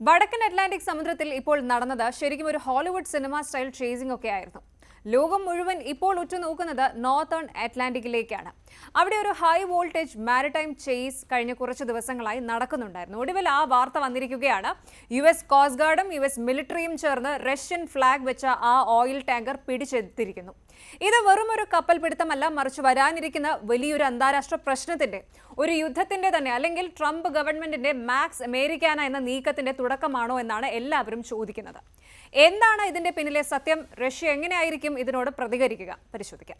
വടക്കൻ അറ്റ്ലാന്റിക് സമുദ്രത്തിൽ ഇപ്പോൾ നടന്നത് ശരിക്കും ഒരു ഹോളിവുഡ് സിനിമ സ്റ്റൈൽ ചേസിംഗ് ഒക്കെ ആയിരുന്നു. ലോകം മുഴുവൻ ഇപ്പോൾ ഉറ്റുനോക്കുന്നത് നോർത്തേൺ അറ്റ്ലാന്റിക്കിലേക്കാണ്. അവിടെ ഒരു ഹൈ വോൾട്ടേജ് മാരിടൈം ചേസ് കഴിഞ്ഞ കുറച്ച് ദിവസങ്ങളായി നടക്കുന്നുണ്ടായിരുന്നു. ഒടുവിൽ ആ വാർത്ത വന്നിരിക്കുകയാണ്. US കോസ്റ്റ് ഗാർഡും US മിലിറ്ററിയും ചേർന്ന് റഷ്യൻ ഫ്ലാഗ് വെച്ച ആ ഓയിൽ ടാങ്കർ പിടിച്ചെടുത്തിരിക്കുന്നു. ഇത് വെറും ഒരു കപ്പൽ പിടുത്തമല്ല, മറിച്ച് വരാനിരിക്കുന്ന വലിയൊരു അന്താരാഷ്ട്ര പ്രശ്നത്തിന്റെ, ഒരു യുദ്ധത്തിന്റെ തന്നെ, അല്ലെങ്കിൽ ട്രംപ് ഗവൺമെന്റിന്റെ മാക്സ് അമേരിക്കാന എന്ന നീക്കത്തിന്റെ തുടക്കമാണോ എന്നാണ് എല്ലാവരും ചോദിക്കുന്നത്. എന്താണ് ഇതിന്റെ പിന്നിലെ സത്യം? റഷ്യ എങ്ങനെയായിരിക്കും ഇതിനോട് പ്രതികരിക്കുക? പരിശോധിക്കാം.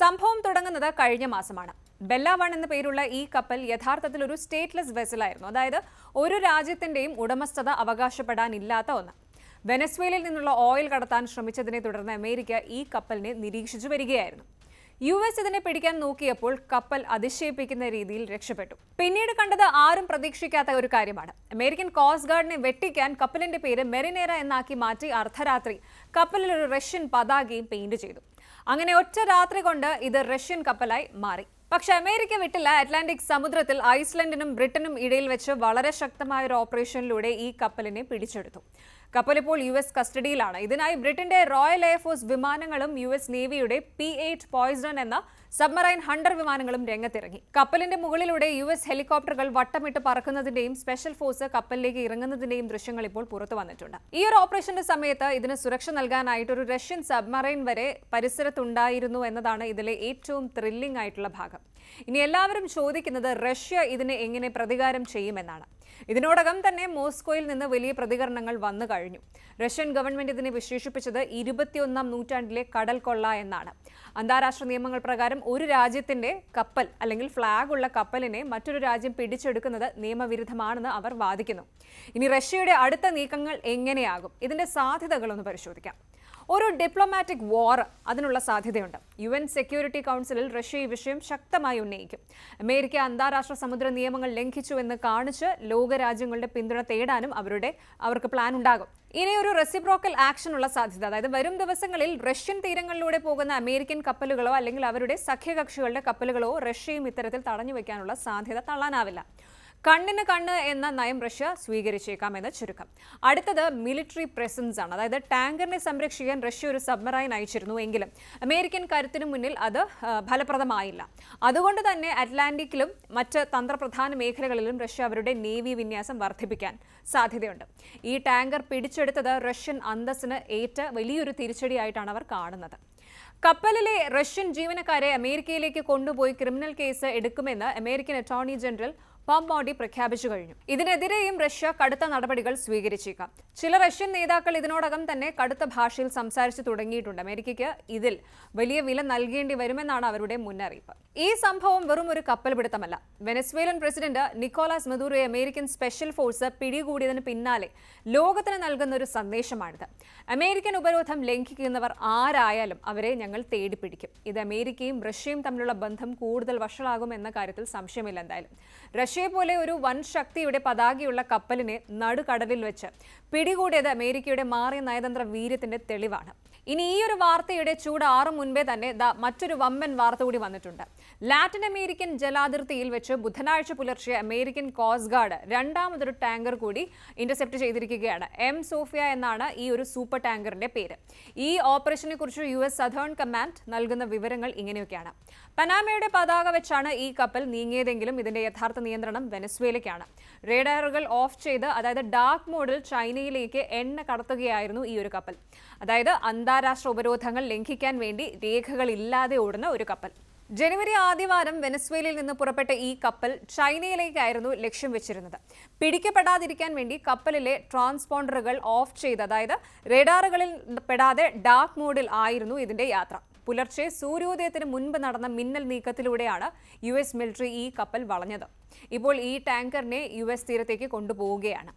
സംഭവം തുടങ്ങുന്നത് കഴിഞ്ഞ മാസമാണ്. ബെല്ല 1 എന്ന പേരുള്ള ഈ കപ്പൽ യഥാർത്ഥത്തിൽ ഒരു സ്റ്റേറ്റ്ലെസ് വെസലായിരുന്നു. അതായത് ഒരു രാജ്യത്തിന്റെയും ഉടമസ്ഥത അവകാശപ്പെടാനില്ലാത്ത ഒന്ന്. വെനസ്വേലയിൽ നിന്നുള്ള ഓയിൽ കടത്താൻ ശ്രമിച്ചതിനെ തുടർന്ന് അമേരിക്ക ഈ കപ്പലിനെ നിരീക്ഷിച്ചു വരികയായിരുന്നു. US ഇതിനെ പിടിക്കാൻ നോക്കിയപ്പോൾ കപ്പൽ അതിശയിപ്പിക്കുന്ന രീതിയിൽ രക്ഷപ്പെട്ടു. പിന്നീട് കണ്ടത് ആരും പ്രതീക്ഷിക്കാത്ത ഒരു കാര്യമാണ്. അമേരിക്കൻ കോസ്റ്റ് ഗാർഡിനെ വെട്ടിക്കാൻ കപ്പലിന്റെ പേര് മെറിനേര എന്നാക്കി മാറ്റി അർദ്ധരാത്രി കപ്പലിൽ ഒരു റഷ്യൻ പതാകയും പെയിന്റ് ചെയ്തു. അങ്ങനെ ഒറ്റ രാത്രി കൊണ്ട് ഇത് റഷ്യൻ കപ്പലായി മാറി. പക്ഷെ അമേരിക്ക വിട്ടില്ല. അറ്റ്ലാന്റിക് സമുദ്രത്തിൽ ഐസ്ലൻഡിനും ബ്രിട്ടനും ഇടയിൽ വെച്ച് വളരെ ശക്തമായ ഒരു ഓപ്പറേഷനിലൂടെ ഈ കപ്പലിനെ പിടിച്ചെടുത്തു. കപ്പൽ ഇപ്പോൾ US കസ്റ്റഡിയിലാണ്. ഇതിനായി ബ്രിട്ടന്റെ റോയൽ എയർഫോഴ്സ് വിമാനങ്ങളും US നേവിയുടെ P-8 പോയ്സൺ എന്ന സബ്മറൈൻ ഹണ്ടർ വിമാനങ്ങളും രംഗത്തിറങ്ങി. കപ്പലിന്റെ മുകളിലൂടെ US ഹെലികോപ്റ്ററുകൾ വട്ടമിട്ട് പറക്കുന്നതിന്റെയും സ്പെഷ്യൽ ഫോഴ്സ് കപ്പലിലേക്ക് ഇറങ്ങുന്നതിന്റെയും ദൃശ്യങ്ങൾ ഇപ്പോൾ പുറത്തു വന്നിട്ടുണ്ട്. ഈ ഒരു ഓപ്പറേഷന്റെ സമയത്ത് ഇതിന് സുരക്ഷ നൽകാനായിട്ട് ഒരു റഷ്യൻ സബ്മറൈൻ വരെ പരിസരത്തുണ്ടായിരുന്നു എന്നതാണ് ഇതിലെ ഏറ്റവും ത്രില്ലിംഗ് ആയിട്ടുള്ള ഭാഗം. ഇനി എല്ലാവരും ചോദിക്കുന്നത് റഷ്യ ഇതിനെ എങ്ങനെ പ്രതികാരം ചെയ്യുമെന്നാണ്. ഇതിനോടകം തന്നെ മോസ്കോയിൽ നിന്ന് വലിയ പ്രതികരണങ്ങൾ വന്നു കഴിഞ്ഞു. റഷ്യൻ ഗവൺമെന്റ് ഇതിനെ വിശേഷിപ്പിച്ചത് 21ാം നൂറ്റാണ്ടിലെ കടൽ കൊള്ള എന്നാണ്. അന്താരാഷ്ട്ര നിയമങ്ങൾ പ്രകാരം ഒരു രാജ്യത്തിന്റെ കപ്പൽ അല്ലെങ്കിൽ ഫ്ലാഗ് ഉള്ള കപ്പലിനെ മറ്റൊരു രാജ്യം പിടിച്ചെടുക്കുന്നത് നിയമവിരുദ്ധമാണെന്ന് അവർ വാദിക്കുന്നു. ഇനി റഷ്യയുടെ അടുത്ത നീക്കങ്ങൾ എങ്ങനെയാകും? ഇതിന്റെ സാധ്യതകളൊന്ന് പരിശോധിക്കാം. ഒരു ഡിപ്ലോമാറ്റിക് വാർ അതിനുള്ള സാധ്യതയുണ്ട്. UN സെക്യൂരിറ്റി കൗൺസിലിൽ റഷ്യ ഈ വിഷയം ശക്തമായി ഉന്നയിക്കും. അമേരിക്ക അന്താരാഷ്ട്ര സമുദ്ര നിയമങ്ങൾ ലംഘിച്ചു എന്ന് കാണിച്ച് ലോകരാജ്യങ്ങളുടെ പിന്തുണ തേടാനും അവർക്ക് പ്ലാൻ ഉണ്ടാകും. ഇനി ഒരു റെസിപ്രോക്കൽ ആക്ഷൻ ഉള്ള സാധ്യത, അതായത് വരും ദിവസങ്ങളിൽ റഷ്യൻ തീരങ്ങളിലൂടെ പോകുന്ന അമേരിക്കൻ കപ്പലുകളോ അല്ലെങ്കിൽ അവരുടെ സഖ്യകക്ഷികളുടെ കപ്പലുകളോ റഷ്യയും ഇത്തരത്തിൽ തടഞ്ഞു വെക്കാനുള്ള സാധ്യത തള്ളാനാവില്ല. കണ്ണിന് കണ്ണ് എന്ന നയം റഷ്യ സ്വീകരിച്ചേക്കാമെന്ന് ചുരുക്കം. അടുത്തത് മിലിറ്ററി പ്രസൻസ് ആണ്. അതായത് ടാങ്കറിനെ സംരക്ഷിക്കാൻ റഷ്യ ഒരു സബ്മറൈൻ അയച്ചിരുന്നു എങ്കിലും അമേരിക്കൻ കരുത്തിനു മുന്നിൽ അത് ഫലപ്രദമായില്ല. അതുകൊണ്ട് തന്നെ അറ്റ്ലാന്റിക്കിലും മറ്റ് തന്ത്രപ്രധാന മേഖലകളിലും റഷ്യ അവരുടെ നേവി വിന്യാസം വർദ്ധിപ്പിക്കാൻ സാധ്യതയുണ്ട്. ഈ ടാങ്കർ പിടിച്ചെടുത്തത് റഷ്യൻ അന്തസ്സിന് ഏറ്റ വലിയൊരു തിരിച്ചടിയായിട്ടാണ് അവർ കാണുന്നത്. കപ്പലിലെ റഷ്യൻ ജീവനക്കാരെ അമേരിക്കയിലേക്ക് കൊണ്ടുപോയി ക്രിമിനൽ കേസ് എടുക്കുമെന്ന് അമേരിക്കൻ അറ്റോർണി ജനറൽ പോംപോഡി പ്രഖ്യാപിച്ചു കഴിഞ്ഞു. ഇതിനെതിരെയും റഷ്യ കടുത്ത നടപടികൾ സ്വീകരിച്ചേക്കാം. ചില റഷ്യൻ നേതാക്കൾ ഇതിനോടകം തന്നെ കടുത്ത ഭാഷയിൽ സംസാരിച്ചു തുടങ്ങിയിട്ടുണ്ട്. അമേരിക്കയ്ക്ക് ഇതിൽ വലിയ വില നൽകേണ്ടി വരുമെന്നാണ് അവരുടെ മുന്നറിയിപ്പ്. ഈ സംഭവം വെറും ഒരു കപ്പൽ പിടുത്തമല്ല. വെനസ്വേലൻ പ്രസിഡന്റ് നിക്കോളാസ് മദൂറോയെ അമേരിക്കൻ സ്പെഷ്യൽ ഫോഴ്സ് പിടികൂടിയതിന് പിന്നാലെ ലോകത്തിന് നൽകുന്ന ഒരു സന്ദേശമാണിത്. അമേരിക്കൻ ഉപരോധം ലംഘിക്കുന്നവർ ആരായാലും അവരെ ഞങ്ങൾ തേടിപ്പിടിക്കും. ഇത് അമേരിക്കയും റഷ്യയും തമ്മിലുള്ള ബന്ധം കൂടുതൽ വഷളാകും എന്ന കാര്യത്തിൽ സംശയമില്ല. എന്തായാലും റഷ്യയെ പോലെ ഒരു വൻ ശക്തിയുടെ പതാകയുള്ള കപ്പലിനെ നടുകടലിൽ വെച്ച് പിടികൂടിയത് അമേരിക്കയുടെ മാറിയ നയതന്ത്ര വീര്യത്തിന്റെ തെളിവാണ്. ഇനി ഈ ഒരു വാർത്തയുടെ ചൂട് ആറും മുൻപേ തന്നെ മറ്റൊരു വമ്പൻ വാർത്ത കൂടി വന്നിട്ടുണ്ട്. ലാറ്റിൻ അമേരിക്കൻ ജലാതിർത്തിയിൽ വെച്ച് ബുധനാഴ്ച പുലർച്ചെ അമേരിക്കൻ കോസ്റ്റ് ഗാർഡ് രണ്ടാമതൊരു ടാങ്കർ കൂടി ഇന്റർസെപ്റ്റ് ചെയ്തിരിക്കുകയാണ്. M സോഫിയ എന്നാണ് ഈ ഒരു സൂപ്പർ ടാങ്കറിന്റെ പേര്. ഈ ഓപ്പറേഷനെ കുറിച്ച് US സദേൺ കമാൻഡ് നൽകുന്ന വിവരങ്ങൾ ഇങ്ങനെയൊക്കെയാണ്. പനാമയുടെ പതാക വെച്ചാണ് ഈ കപ്പൽ നീങ്ങിയതെങ്കിലും ഇതിന്റെ യഥാർത്ഥ നിയന്ത്രണം വെനസ്വേലയ്ക്കാണ്. റേഡാറുകൾ ഓഫ് ചെയ്ത്, അതായത് ഡാർക്ക് മോഡിൽ ചൈനയിലേക്ക് എണ്ണ കടത്തുകയായിരുന്നു ഈ ഒരു കപ്പൽ. അതായത് അന്താരാഷ്ട്ര ഉപരോധങ്ങൾ ലംഘിക്കാൻ വേണ്ടി രേഖകളില്ലാതെ ഓടുന്ന ഒരു കപ്പൽ. ജനുവരി ആദ്യവാരം വെനസ്വേലയിൽ നിന്ന് പുറപ്പെട്ട ഈ കപ്പൽ ചൈനയിലേക്കായിരുന്നു ലക്ഷ്യം വെച്ചിരുന്നത്. പിടിക്കപ്പെടാതിരിക്കാൻ വേണ്ടി കപ്പലിലെ ട്രാൻസ്പോണ്ടറുകൾ ഓഫ് ചെയ്ത്, അതായത് റേഡാറുകളിൽ പെടാതെ ഡാർക്ക് മോഡിൽ ആയിരുന്നു ഇതിന്റെ യാത്ര. പുലർച്ചെ സൂര്യോദയത്തിന് മുൻപ് നടന്ന മിന്നൽ നീക്കത്തിലൂടെയാണ് US മിലിറ്ററി ഈ കപ്പൽ വളഞ്ഞത്. ഇപ്പോൾ ഈ ടാങ്കറിനെ US തീരത്തേക്ക് കൊണ്ടുപോവുകയാണ്.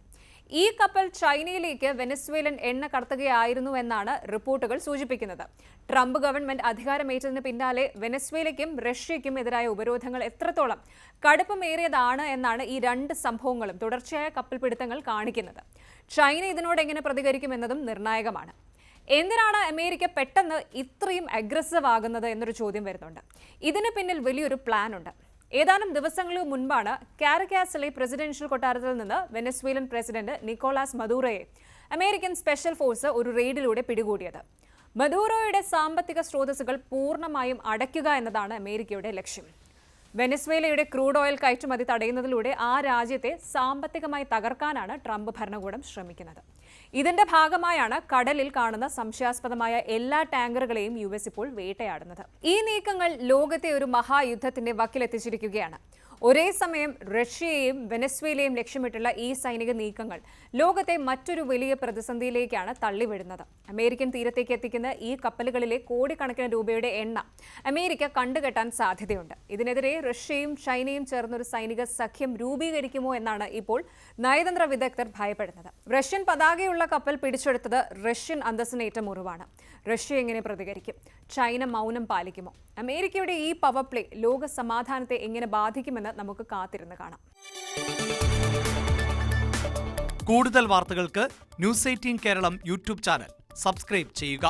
ഈ കപ്പൽ ചൈനയിലേക്ക് വെനസ്വേലൻ എണ്ണ കടത്തുകയായിരുന്നു എന്നാണ് റിപ്പോർട്ടുകൾ സൂചിപ്പിക്കുന്നത്. ട്രംപ് ഗവൺമെന്റ് അധികാരമേറ്റതിന് പിന്നാലെ വെനസ്വേലയ്ക്കും റഷ്യയ്ക്കും എതിരായ ഉപരോധങ്ങൾ എത്രത്തോളം കടുപ്പമേറിയതാണ് എന്നാണ് ഈ രണ്ട് സംഭവങ്ങളും, തുടർച്ചയായ കപ്പൽ പിടുത്തങ്ങൾ കാണിക്കുന്നത്. ചൈന ഇതിനോട് എങ്ങനെ പ്രതികരിക്കുമെന്നതും നിർണായകമാണ്. എന്തിനാണ് അമേരിക്ക പെട്ടെന്ന് ഇത്രയും അഗ്രസീവ് ആകുന്നത് എന്നൊരു ചോദ്യം വരുന്നുണ്ട്. ഇതിന് പിന്നിൽ വലിയൊരു പ്ലാൻ ഉണ്ട്. ഏതാനും ദിവസങ്ങൾക്ക് മുൻപാണ് കാരക്കാസിലെ പ്രസിഡൻഷ്യൽ കൊട്ടാരത്തിൽ നിന്ന് വെനസ്വേലൻ പ്രസിഡന്റ് നിക്കോളാസ് മദൂറോയെ അമേരിക്കൻ സ്പെഷ്യൽ ഫോഴ്സ് ഒരു റെയ്ഡിലൂടെ പിടികൂടിയത്. മദൂറോയുടെ സാമ്പത്തിക സ്രോതസ്സുകൾ പൂർണ്ണമായും അടയ്ക്കുക എന്നതാണ് അമേരിക്കയുടെ ലക്ഷ്യം. വെനസ്വേലയുടെ ക്രൂഡ് ഓയിൽ കയറ്റുമതി തടയുന്നതിലൂടെ ആ രാജ്യത്തെ സാമ്പത്തികമായി തകർക്കാനാണ് ട്രംപ് ഭരണകൂടം ശ്രമിക്കുന്നത്. ഇതിന്റെ ഭാഗമായാണ് കടലിൽ കാണുന്ന സംശയാസ്പദമായ എല്ലാ ടാങ്കറുകളെയും US ഇപ്പോൾ വേട്ടയാടുന്നത്. ഈ നീക്കങ്ങൾ ലോകത്തെ ഒരു മഹായുദ്ധത്തിന്റെ വക്കിലെത്തിച്ചിരിക്കുകയാണ്. ഒരേ സമയം റഷ്യയെയും വെനസ്വേലയും ലക്ഷ്യമിട്ടുള്ള ഈ സൈനിക നീക്കങ്ങൾ ലോകത്തെ മറ്റൊരു വലിയ പ്രതിസന്ധിയിലേക്കാണ് തള്ളിവിടുന്നത്. അമേരിക്കൻ തീരത്തേക്ക് എത്തിക്കുന്ന ഈ കപ്പലുകളിലെ കോടിക്കണക്കിന് രൂപയുടെ എണ്ണ അമേരിക്ക കണ്ടുകെട്ടാൻ സാധ്യതയുണ്ട്. ഇതിനെതിരെ റഷ്യയും ചൈനയും ചേർന്നൊരു സൈനിക സഖ്യം രൂപീകരിക്കുമോ എന്നാണ് ഇപ്പോൾ നയതന്ത്ര വിദഗ്ധർ ഭയപ്പെടുന്നത്. റഷ്യൻ പതാകയുള്ള കപ്പൽ പിടിച്ചെടുത്തത് റഷ്യൻ അന്തസ്സിനേറ്റ മുറിവാണ്. റഷ്യ എങ്ങനെ പ്രതികരിക്കും? ചൈന മൗനം പാലിക്കുമോ? അമേരിക്കയുടെ ഈ പവർ പ്ലേ ലോക സമാധാനത്തെ എങ്ങനെ ബാധിക്കുമെന്ന് നമുക്ക് കാത്തിരുന്ന് കാണാം. കൂടുതൽ വാർത്തകൾക്ക് News 18 Keralam YouTube channel subscribe ചെയ്യുക.